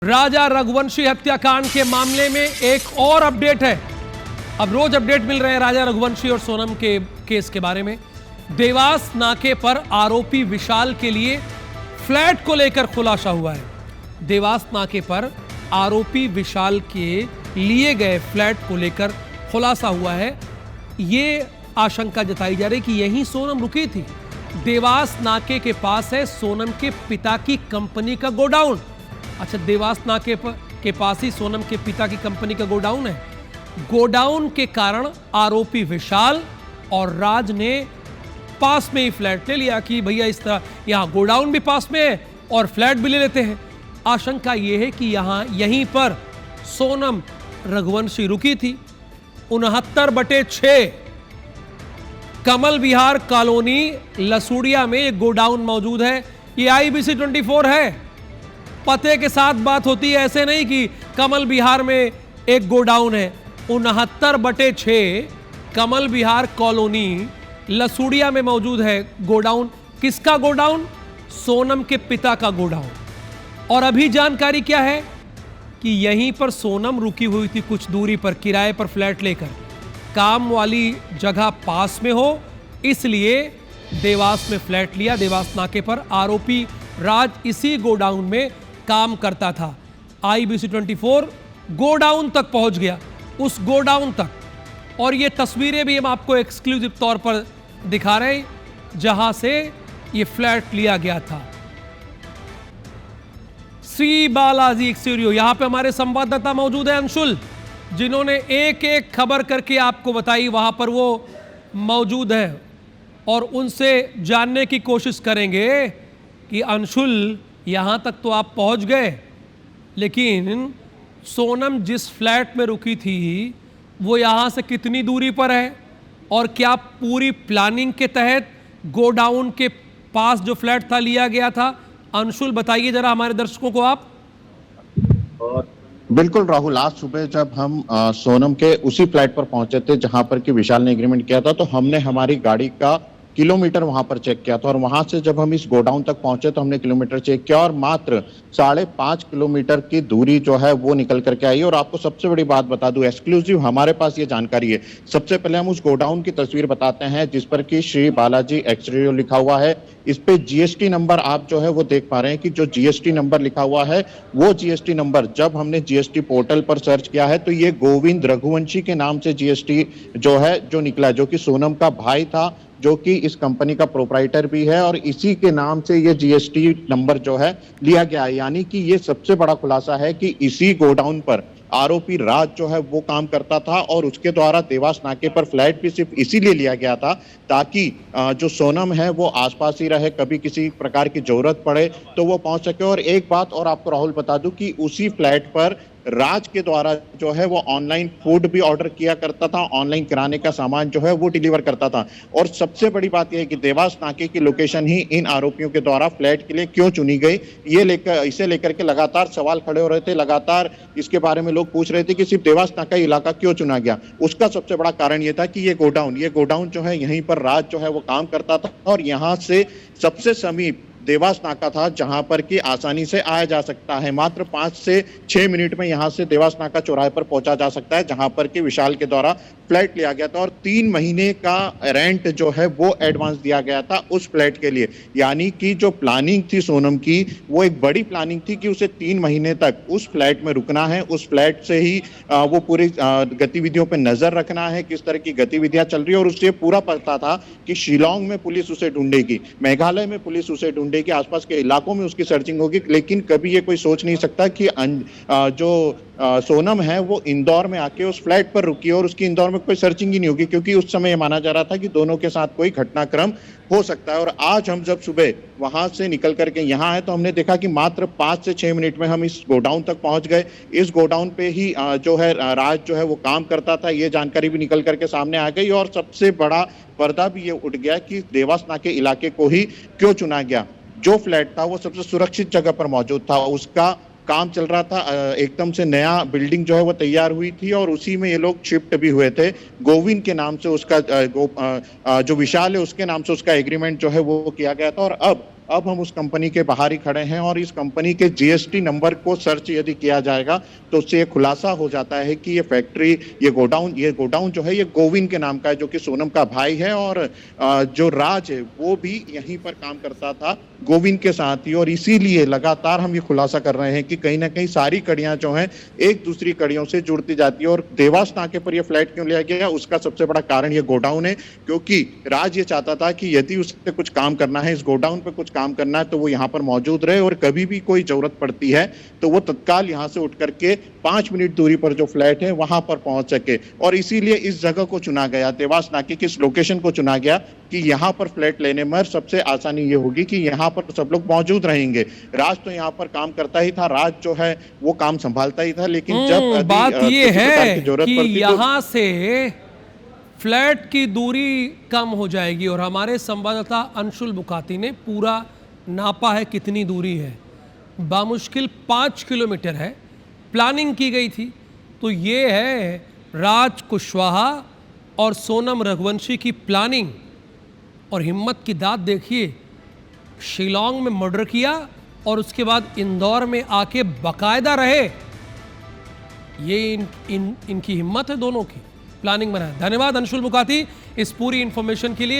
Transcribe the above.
राजा रघुवंशी हत्याकांड के मामले में एक और अपडेट है। अब रोज अपडेट मिल रहे हैं राजा रघुवंशी और सोनम के केस के बारे में। देवास नाके पर आरोपी विशाल के लिए फ्लैट को लेकर खुलासा हुआ है। देवास नाके पर आरोपी विशाल के लिए गए फ्लैट को लेकर खुलासा हुआ है। ये आशंका जताई जा रही है कि यहीं सोनम रुकी थी। देवास नाके के पास है सोनम के पिता की कंपनी का गोडाउन। अच्छा, देवास नाके के पास ही सोनम के पिता की कंपनी का गोडाउन है। गोडाउन के कारण आरोपी विशाल और राज ने पास में ही फ्लैट ले लिया कि भैया इस तरह यहां गोडाउन भी पास में है और फ्लैट भी ले लेते हैं। आशंका यह है कि यहीं पर सोनम रघुवंशी रुकी थी। 69/6 कमल विहार कॉलोनी लसूड़िया में एक गोडाउन मौजूद है। ये IBC 24 है। पते के साथ बात होती है, ऐसे नहीं कि कमल विहार में एक गोडाउन है। 69/6 कमल विहार कॉलोनी लसूड़िया में मौजूद है गोडाउन। किसका गोडाउन? सोनम के पिता का गोडाउन। और अभी जानकारी क्या है कि यहीं पर सोनम रुकी हुई थी कुछ दूरी पर किराए पर फ्लैट लेकर। काम वाली जगह पास में हो इसलिए देवास में फ्लैट लिया। देवास नाके पर आरोपी राज इसी गोडाउन में काम करता था। IBC 24 गोडाउन तक पहुंच गया, उस गोडाउन तक। और ये तस्वीरें भी हम आपको एक्सक्लूसिव तौर पर दिखा रहे हैं जहां से ये फ्लैट लिया गया था। श्री बालाजी एक्सटीरियो, यहां पे हमारे संवाददाता मौजूद है अंशुल, जिन्होंने एक एक खबर करके आपको बताई। वहां पर वो मौजूद है और उनसे जानने की कोशिश करेंगे कि अंशुल यहां तक तो आप पहुंच गए, लेकिन सोनम जिस फ्लैट में रुकी थी वो यहां से कितनी दूरी पर है और क्या पूरी प्लानिंग के तहत गोडाउन के पास जो फ्लैट था लिया गया था? अंशुल बताइए जरा हमारे दर्शकों को आप। बिल्कुल राहुल, आज सुबह जब हम सोनम के उसी फ्लैट पर पहुंचे थे जहां पर कि विशाल ने एग्रीमेंट किया था, तो हमने हमारी गाड़ी का किलोमीटर वहां पर चेक किया था। और वहां से जब हम इस गोडाउन तक पहुंचे तो हमने किलोमीटर चेक किया और मात्र 5.5 किलोमीटर की दूरी जो है वो निकल करके आई। और आपको सबसे बड़ी बात बता दूं, एक्सक्लूसिव हमारे पास ये जानकारी है। सबसे पहले हम उस गोडाउन की तस्वीर बताते हैं जिस पर कि श्री बालाजी एक्सटीरियो लिखा हुआ है। इस पे GST नंबर आप जो है वो देख पा रहे हैं कि जो GST नंबर लिखा हुआ है वो GST नंबर जब हमने GST पोर्टल पर सर्च किया है तो ये गोविंद रघुवंशी के नाम से GST जो है जो निकला, जो कि सोनम का भाई था, जो कि इस कंपनी का प्रोप्राइटर भी है और इसी के नाम से ये GST नंबर जो है लिया गया है। यानी कि ये सबसे बड़ा खुलासा है कि इसी गोडाउन पर आरोपी राज जो है वो काम करता था और उसके द्वारा देवास नाके पर फ्लैट भी सिर्फ इसीलिए लिया गया था ताकि जो सोनम है वो आसपास ही रहे, कभी किसी प्रकार की जरूरत पड़े तो वो पहुंच सके। और एक बात और आपको राहुल बता दूं कि उसी फ्लैट पर राज के द्वारा जो है वो ऑनलाइन फूड भी ऑर्डर किया करता था, ऑनलाइन किराने का सामान जो है वो डिलीवर करता था। और सबसे बड़ी बात यह है कि देवास नाके की लोकेशन ही इन आरोपियों के द्वारा फ्लैट के लिए क्यों चुनी गई, इसे लेकर के लगातार सवाल खड़े हो रहे थे। लगातार इसके बारे में लोग पूछ रहे थे कि सिर्फ देवास नाका इलाका क्यों चुना गया। उसका सबसे बड़ा कारण यह था कि ये गोडाउन जो है यहीं पर राज जो है वो काम करता था और यहाँ से सबसे समीप देवास नाका था जहां पर कि आसानी से आया जा सकता है। मात्र 5 से 6 मिनट में यहां से देवास नाका चौराहे पर पहुंचा जा सकता है जहां पर कि विशाल के द्वारा फ्लैट लिया गया था और 3 महीने का रेंट जो है वो एडवांस दिया गया था उस फ्लैट के लिए। यानी कि जो प्लानिंग थी सोनम की वो एक बड़ी प्लानिंग थी कि उसे 3 महीने तक उस फ्लैट में रुकना है, उस फ्लैट से ही वो पूरी गतिविधियों पर नजर रखना है, किस तरह की गतिविधियां चल रही है। और उसे पूरा पता था कि शिलांग में पुलिस उसे ढूंढेगी, मेघालय में पुलिस उसे ढूंढेगी, के आसपास के इलाकों में उसकी सर्चिंग होगी। लेकिन कभी ये कोई सोच नहीं सकता कि जो सोनम है वो इंदौर में आके उस फ्लैट पर रुकी और उसकी इंदौर में कोई सर्चिंग ही नहीं होगी, क्योंकि उस समय माना जा रहा था कि दोनों के साथ कोई घटनाक्रम हो सकता है। और आज हम जब सुबह वहां से निकल करके यहाँ आए तो हमने देखा कि मात्र 5 से 6 मिनट में हम इस गोडाउन तक पहुंच गए। इस गोडाउन पे ही जो है राज जो है वो काम करता था, ये जानकारी भी निकल करके सामने आ गई। और सबसे बड़ा पर्दा भी ये उठ गया कि देवास नाके इलाके को ही क्यों चुना गया। जो फ्लैट था वो सबसे सुरक्षित जगह पर मौजूद था, उसका काम चल रहा था, एकदम से नया बिल्डिंग जो है वो तैयार हुई थी और उसी में ये लोग शिफ्ट भी हुए थे। गोविंद के नाम से उसका जो विशाल है उसके नाम से उसका एग्रीमेंट जो है वो किया गया था और अब अब हम उस कंपनी के बाहर ही खड़े हैं और इस कंपनी के जीएसटी नंबर को सर्च यदि किया जाएगा तो उससे ये खुलासा हो जाता है कि ये फैक्ट्री, ये गोडाउन जो है ये गोविंद के नाम का है, जो कि सोनम का भाई है। और जो राज है वो भी यहीं पर काम करता था गोविंद के साथ ही। और इसीलिए लगातार हम ये खुलासा कर रहे हैं कि कहीं ना कहीं सारी कड़ियां जो हैं एक दूसरी कड़ियों से जुड़ती जाती है। और देवास नाके पर यह फ्लैट क्यों लिया गया, उसका सबसे बड़ा कारण ये गोडाउन है, क्योंकि राज ये चाहता था कि यदि उसे कुछ काम करना है, इस गोडाउन पे कुछ काम करना है, तो वो यहाँ पर मौजूद रहे और कभी भी कोई जरूरत पड़ती है तो वो तत्काल यहाँ से उठ करके 5 मिनट दूरी पर जो फ्लैट है वहां पर पहुंच सके। और इसीलिए इस जगह को चुना गया, देवास नाके की इस लोकेशन को चुना गया कि यहाँ पर फ्लैट लेने में सबसे आसानी ये होगी कि यहाँ पर सब लोग मौजूद रहेंगे। राज तो यहाँ पर काम करता ही था, राज जो है वो काम संभालता ही था, लेकिन जब बात ये है कि पड़ती यहां से फ्लैट की दूरी कम हो जाएगी। और हमारे संवाददाता अंशुल बुकाती ने पूरा नापा है कितनी दूरी है, बामुश्किल 5 किलोमीटर है। प्लानिंग की गई थी तो ये है राज कुशवाहा और सोनम रघुवंशी की प्लानिंग। और हिम्मत की दाद देखिए, शिलोंग में मर्डर किया और उसके बाद इंदौर में आके बकायदा रहे। ये इनकी हिम्मत है दोनों की, प्लानिंग बनाया। धन्यवाद अंशुल बुकाती इस पूरी इंफॉर्मेशन के लिए।